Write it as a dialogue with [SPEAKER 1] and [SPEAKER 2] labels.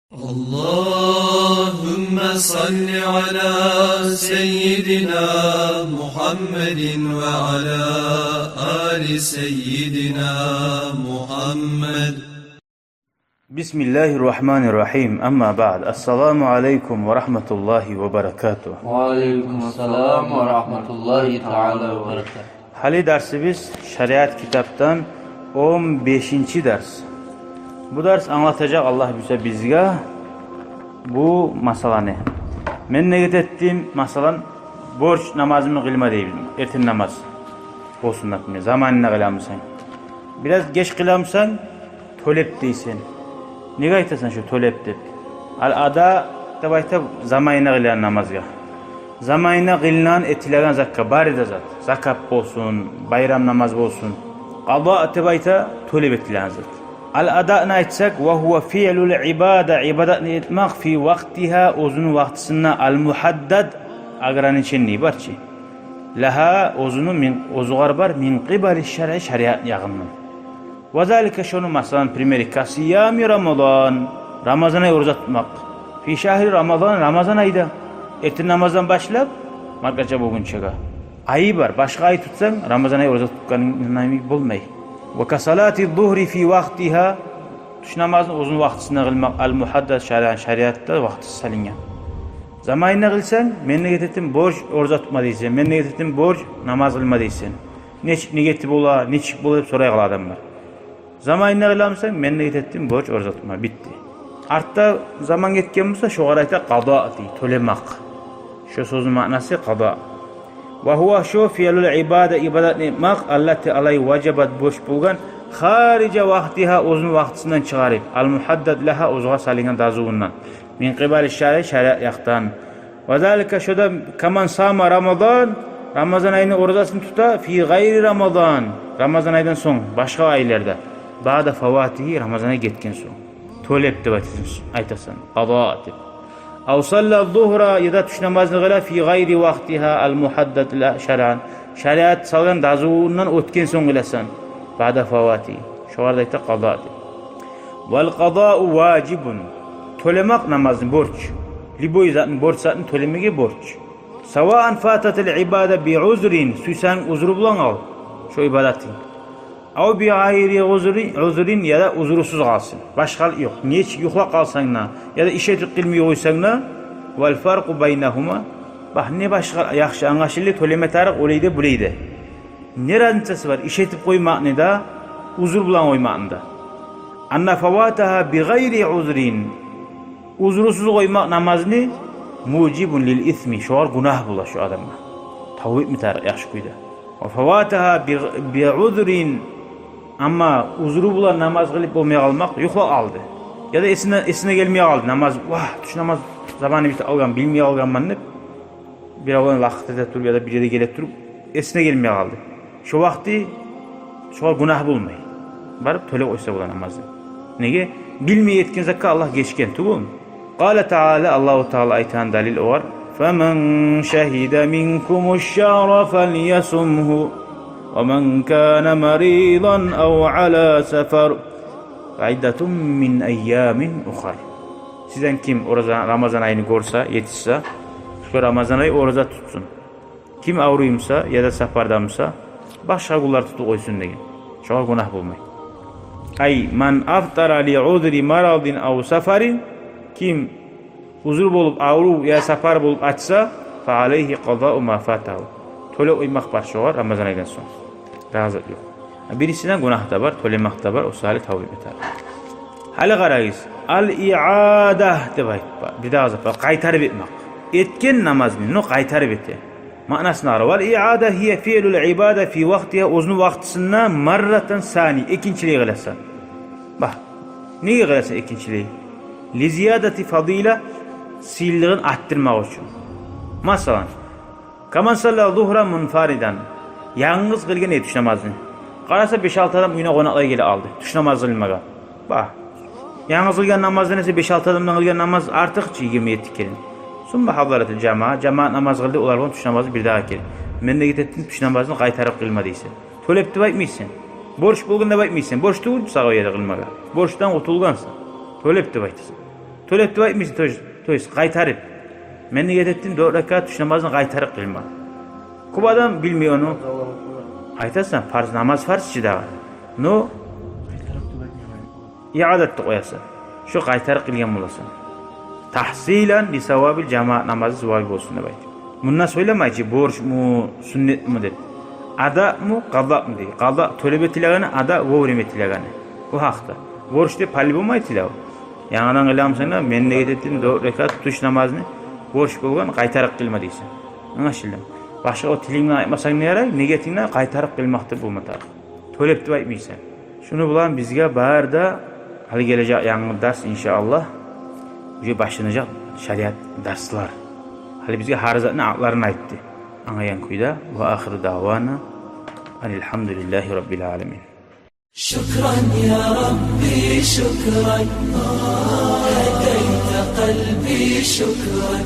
[SPEAKER 1] اللهم صل على سيدنا محمد وعلى آل سيدنا محمد.
[SPEAKER 2] بسم الله الرحمن الرحيم. أما بعد، السلام عليكم ورحمة الله وبركاته.
[SPEAKER 3] وعليكم السلام ورحمة الله تعالى وبركاته.
[SPEAKER 2] Hali dersimiz Şeriat kitaptan 15. ders. Bu ders anlatacak Allah bizge bu masalanı. Men ne ettim masalan borç namazımı kılma diyebilirim. Ertin namaz olsun nakmi. Zamanına kılamsan. Biraz geç kılamsan tolep değilsin. Ne gaytasan şu tolep dep. Al-ada tabayta zamanına kılan namazga. Zamanına kılınan etilagan zakka bari da zat. Zakat olsun, bayram namaz olsun. Qada tabayta tolep etilagan zat. Al-ada'na aytsak ve huve fi'lul ibadatni etmek fi vaktiha uzun vaktisinde al-muhaddad agraniçenliği barçı. Laha uzunu min uzugar bar min qibali şer'i şeriat yağından. Ve zalika şunu masalan primeri kasiyami Ramazan. Ramazan'a oruç tutmak. Fi şahri Ramazan ayda. Ertin namazdan başlap markaca bugün çıga. Ayı var. Başka ay tutsan Ramazan'a oruç tutkanın nami bulmay. Ve kasalati zuhri fi vaktiha tuş namazın uzun vaktisinde kılmak al-muhaddad şeriatta vakti salingan. Zamanına kılsan men ne getirdim borç oruç tutma deysen. Men ne getirdim borç namaz kılma deysen. Ne getip ola, ne çık bulup soray kal adamlar. Zamanına kılamsan men ne getirdim borç oruç tutma bitti. Artta zaman getken olsa şu garayta qada dey, tolemak. Şu sözün manası qada. Ve huwa şu fi'lul ibadat etmek allati alay vacibat boş bulgan harica vaktiha uzun vaktisinden çıgarıp al-muhaddad laha uzga salingan dazuğundan min qibali şeriat yaqtan. Ve zalika şuda kaman sama Ramazan ayını orucasını tuta fi gayri Ramazan aydan son başka aylarda ba'da favatihi Ramazan'a getken son tolep de aytasan qada deb. Aw salla zuhra ya da tuş namazını kıla fi gayri vaktiha al-muhaddad la şer'an. Şeriat salgan dazuğundan ötken son kılasan ba'da favati. Şu arada ise qada deb. Vel qada'u vacibun. Tolemak namazın borç. Liboy zatın borç zatın tolemege borç. Sava'an fatatil ibada bi uzrin. Süsen uzru bulan al. Şu ibadetin. Aw bi gayri uzrin ya da uzursuz kalsın. Başka yok. Niye yuxla kalsan na ya da işe tıkılmıyor oysan na vel farqu beynehuma. Bak ne başka yaxşı anlaşıldı toleme tarık olaydı buraydı. Ne razıntası var? İşe tıp koymak ne da uzur bulan oymakında. Anna favataha bi gayri uzrin. Uzursuz koymak namazını mucibun lil ismi. Şu var günah bula şu adamla. Tavuk mi tarık yaxşı koydu. Ve favataha bi uzrin. Ama uzuru bulan namaz kılıp olmaya kalmak yuxla aldı. Ya da esine gelmeye kaldı namaz. Vah, tuş namaz zamanı bitti algan, bilmeye algan manıp bir avlan vaxtda turup ya da bir yere gelip turup esine gelmeye kaldı. Şu vakti şu günah bulmay. Barıp tole oysa bulan namazı. Nege? Bilmeye etkin zakka Allah geçken tugum. Qala Teala Allahu Teala aytan dalil o var. فَمَنْ شَهِدَ مِنْكُمُ الشَّهْرَ فَلْيَصُمْهُ وَمَنْ كَانَ مَرِيضًا أَوْ عَلَى سَفَرٍ فَعِدَّةٌ مِنْ أَيَّامٍ أُخَرَ. Sizden kim Ramazan ayını görse, yetişse, şu Ramazan ayı oruca tutsun. Kim avruyumsa ya da safardamsa, başka kullar tutup koysun deyin. Şu günah bulmayın. Ay man aftara li udri maradin aw safarin, kim uzur bulup avru ya safar bulup açsa, fa aleyhi qada'u ma fatahu. Tole uymak var şu var Ramazan ayından sonra. Razı yok. Birisinden günah da var, tolemak da var. O salih tavuk eder. Hali garayız. Al-i'ada debayt. Bir daha zafar. Qaytarıp etmek. Etken namazını no qaytarıp ete. Manasını ara. Vel-i'ada hiye fi'lul ibada fi vaktiha uzun vaktisinde marratan sani. İkinciliği kılasa. Bak. Neyi kılasa ikinciliği? Li ziyadati fadila silliğin arttırmak için. Masalan. Kaman salla zuhra munfaridan. Yalnız kılgen tuş namazını. Qarasa 5-6 adam uyuna qonaqlar gelip aldı. Tuş namazı kılmağa. Bak. Yalnız kılgen namazdan ise 5-6 adamdan kılgen namaz artıq 27 kelin. Summa hadaratil cemaat namaz kıldı. Ular tuş namazı bir daha kelin. Men de gittin tuş namazını qaytarıp kılma deysen. Tolepti baytmıysan. Borç bulganda baytmıysan. Borç tuğul sağa yere kılmağa. Borçtan utulgansan. Tolepti baytısın. Tölet dua etmişsin toys qaytarıp. Men niyet ettim 4 rekat tuş namazını qaytarıp kılma. Ko'p adam bilmiyor onu. Aytasan farz namaz farz ichida. No iadatni qo'yasan. Shu qaytarib qilgan bo'lasan. Tahsilan li savobil jamoat namozi savobi bo'lsin deb aytdi. Bundan söylemaychi borchmi, sunnatmi deb. Ada'mi, qazoqmi deydi. Qazoq to'lab etilgani, ada vovrim etilgani. Bu haqda. Borch deb pal bo'lmaydilar. Yangidan qilamsanglar, men niyat etdim 4 rekat tush namozini borch bo'lgan qaytarib qilma deysan. Anglashildimi? Boshqa o tilingni aytmasang ne yarar? Niyatingni qaytarib qilmoqda bo'lmadi. To'lab deb aytmaysan. Shuni bilan bizga barda hali kelajak yangi dars inshaalloh уже boshlanajak shariat darslar. Hali bizga harizatni aqlarini aytdi. Anlayan kuyda va oxir davona alhamdulillahi robbil alamin.
[SPEAKER 1] شكرا يا ربي شكرا هديت قلبي شكرا